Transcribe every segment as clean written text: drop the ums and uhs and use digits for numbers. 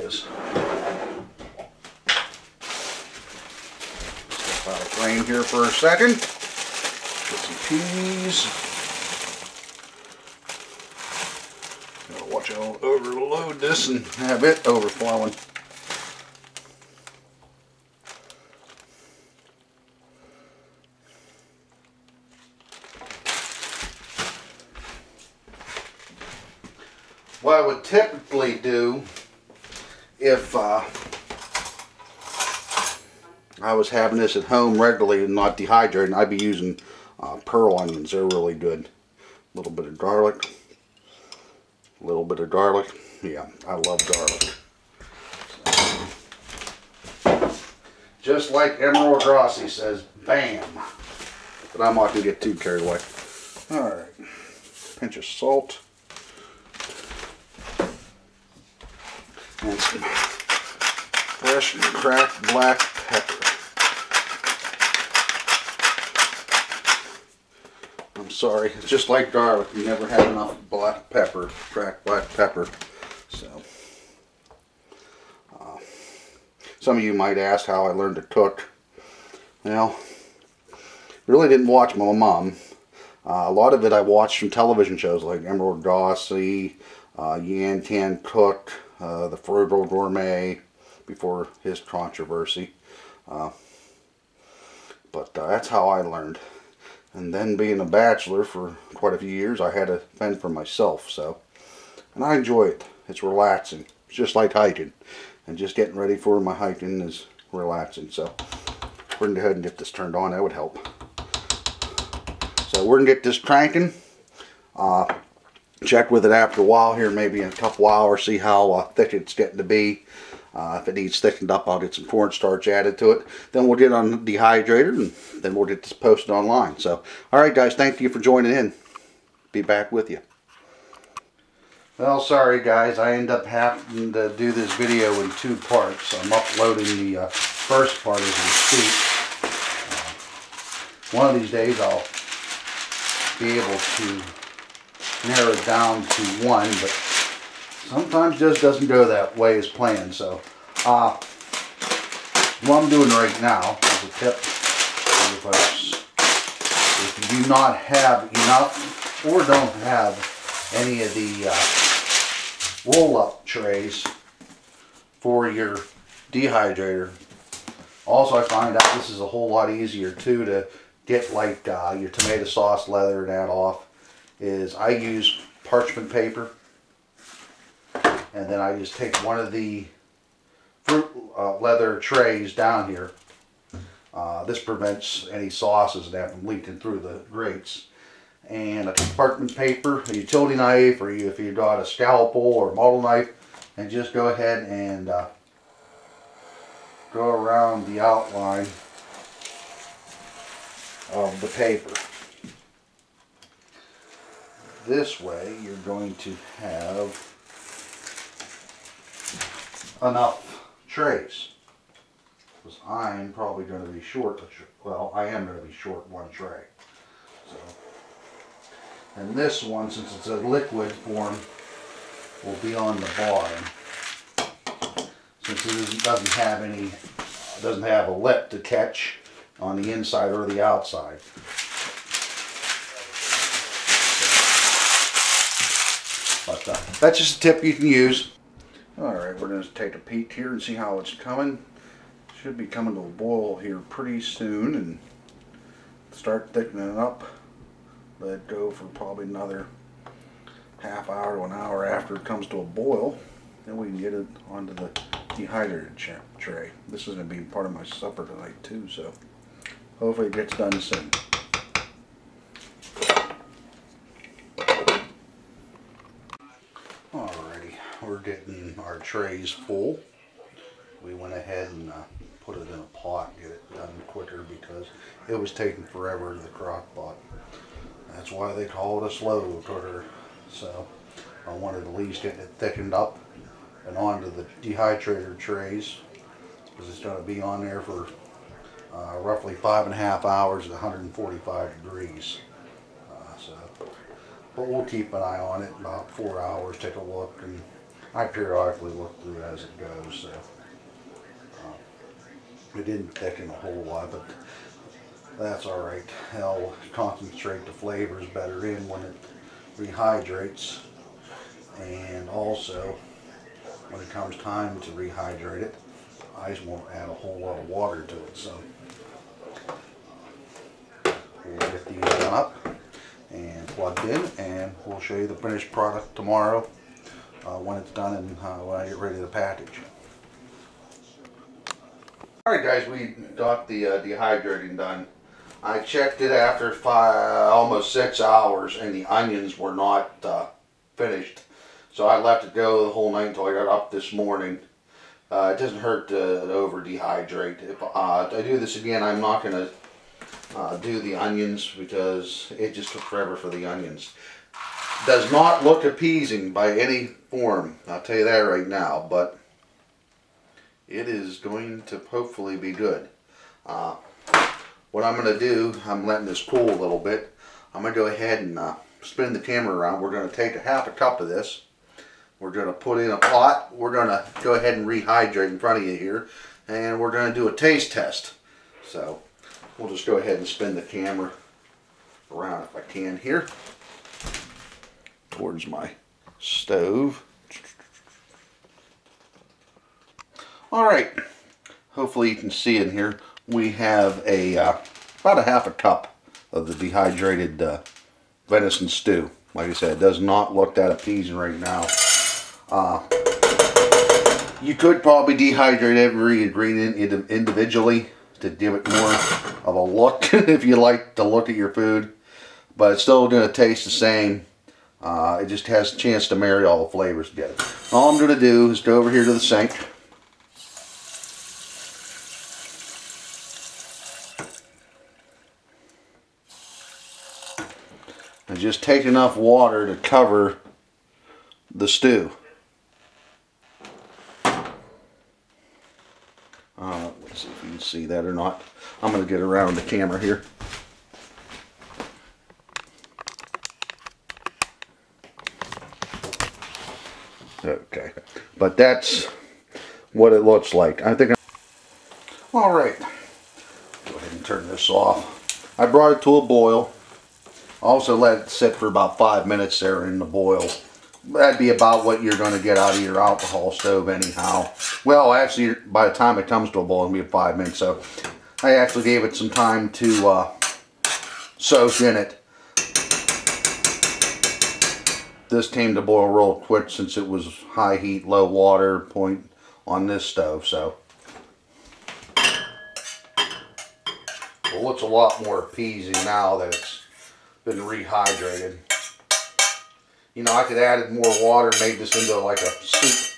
is. Step out of frame here for a second. Get some peas. Gotta watch I don't overload this and have it overflowing. What I would typically do if I was having this at home regularly and not dehydrating, I'd be using pearl onions. They're really good. A little bit of garlic. A little bit of garlic. Yeah, I love garlic. So, just like Emerald Rossi says, bam. But I'm not going to get too carried away. Alright. Pinch of salt. And some fresh cracked black pepper. I'm sorry, it's just like garlic. You never have enough black pepper, cracked black pepper. So, some of you might ask how I learned to cook. Well, really didn't watch my mom. A lot of it I watched from television shows like Emerald Rossi, Yan Tan Cook, the Frugal Gourmet before his controversy. But that's how I learned. And then being a bachelor for quite a few years, I had to fend for myself. So, and I enjoy it. It's relaxing. It's just like hiking. And just getting ready for my hiking is relaxing. So we're going to go ahead and get this turned on. That would help. So we're going to get this cranking. Check with it after a while here, maybe in a couple hours, see how thick it's getting to be. If it needs thickened up, I'll get some cornstarch added to it. Then we'll get on the dehydrator, and then we'll get this posted online. So, alright guys, thank you for joining in. Be back with you. Well, sorry guys, I end up having to do this video in two parts. I'm uploading the first part as we speak. One of these days I'll be able to narrow it down to one, but sometimes just doesn't go that way as planned. So what I'm doing right now is a tip for you folks. If you do not have enough or don't have any of the roll-up trays for your dehydrator, also I find out this is a whole lot easier too to get, like your tomato sauce leather and that off, is I use parchment paper, and then I just take one of the fruit leather trays down here. This prevents any sauces that from leaking through the grates. And a parchment paper, a utility knife, or if you've got a scalpel or a model knife, and just go ahead and go around the outline of the paper. This way you're going to have enough trays, because I'm probably going to be short. Well, I am going to be short one tray. So, and this one, since it's a liquid form, will be on the bottom, since it doesn't have a lip to catch on the inside or the outside. But that's just a tip you can use. Alright, we're going to take a peek here and see how it's coming. Should be coming to a boil here pretty soon, and start thickening up. Let it go for probably another half hour to an hour after it comes to a boil. Then we can get it onto the dehydrated tray. This is going to be part of my supper tonight too, so hopefully it gets done soon. Alrighty, we're getting our trays full. We went ahead and put it in a pot and get it done quicker because it was taking forever in the crock pot. That's why they call it a slow cooker. So I wanted at least getting it thickened up and onto the dehydrator trays, because it's going to be on there for roughly 5.5 hours at 145 degrees. But we'll keep an eye on it, about 4 hours, take a look, and I periodically look through as it goes, so it didn't thicken a whole lot, but that's alright. It'll concentrate the flavors better in when it rehydrates, and also when it comes time to rehydrate it, I just won't add a whole lot of water to it. So we'll get these done up and plugged in, and we'll show you the finished product tomorrow when it's done and when I get ready to package. Alright guys, we got the dehydrating done. I checked it after almost 6 hours, and the onions were not finished. So I left it go the whole night until I got up this morning. It doesn't hurt to over dehydrate. If I do this again, I'm not going to do the onions because it just took forever for the onions. Does not look appeasing by any form, I'll tell you that right now, but it is going to hopefully be good. What I'm going to do, I'm letting this cool a little bit. I'm going to go ahead and spin the camera around. We're going to take half a cup of this. We're going to put in a pot. We're going to go ahead and rehydrate in front of you here. And we're going to do a taste test. So we'll just go ahead and spin the camera around if I can here towards my stove. Alright, hopefully you can see in here we have about a half a cup of the dehydrated venison stew. Like I said, it does not look that appeasing right now. You could probably dehydrate every ingredient individually to give it more of a look if you like to look at your food, but it's still going to taste the same. It just has a chance to marry all the flavors together. All I'm going to do is go over here to the sink. And just take enough water to cover the stew. Let's see if you can see that or not. I'm going to get around the camera here. Okay, but that's what it looks like. I think. All right, go ahead and turn this off. I brought it to a boil. Also let it sit for about 5 minutes there in the boil. That'd be about what you're going to get out of your alcohol stove anyhow. Well, actually, by the time it comes to a boil, it'll be 5 minutes. So I actually gave it some time to soak in it. This came to boil real quick since it was high heat, low water point on this stove. So it looks a lot more appeasing now that it's been rehydrated. You know, I could have added more water, made this into like a soup.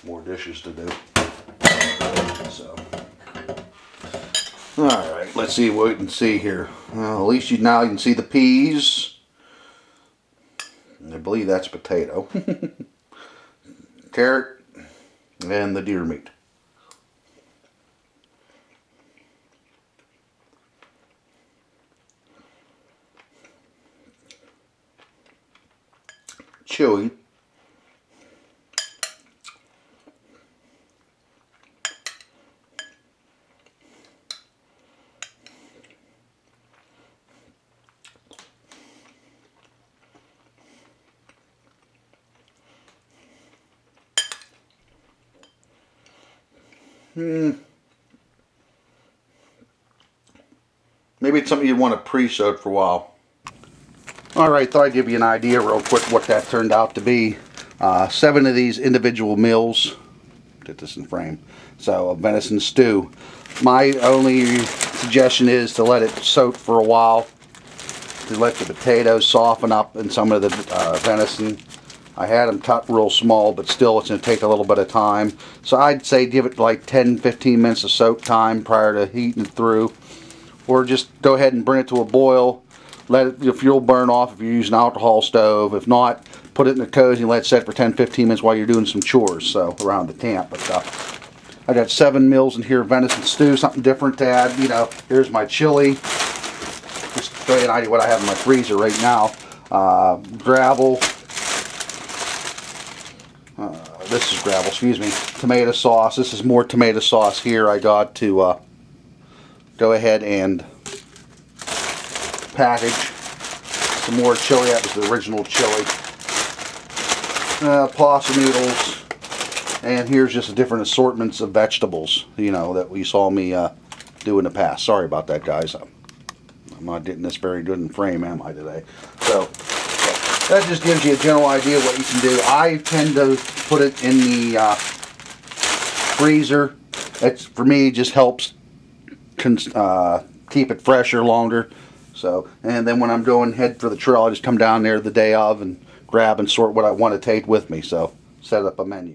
More dishes to do. So, all right, let's see what we can see here. Well, at least now you can see the peas. I believe that's potato. Carrot and the deer meat. Chewy. Maybe it's something you'd want to pre-soak for a while. Alright, thought I'd give you an idea real quick what that turned out to be. 7 of these individual meals. Get this in frame. So, a venison stew. My only suggestion is to let it soak for a while. To let the potatoes soften up and some of the venison. I had them cut real small, but still it's going to take a little bit of time. So I'd say give it like 10-15 minutes of soak time prior to heating it through. Or just go ahead and bring it to a boil. Let the fuel burn off if you're using an alcohol stove. If not, put it in the cozy and let it set for 10-15 minutes while you're doing some chores, so around the camp. But I got 7 meals in here, venison stew, something different to add. You know, here's my chili. Just to show you an idea what I have in my freezer right now. Gravel, this is gravel, excuse me, tomato sauce. This is more tomato sauce here. I got to go ahead and package some more chili. That was the original chili. Pasta noodles, and here's just different assortments of vegetables, you know, that we saw me do in the past. Sorry about that, guys. I'm not getting this very good in frame, am I, today? So that just gives you a general idea of what you can do. I tend to put it in the freezer. That's, for me, just helps keep it fresher longer. So, and then when I'm going head for the trail, I just come down there the day of and grab and sort what I want to take with me. So set up a menu.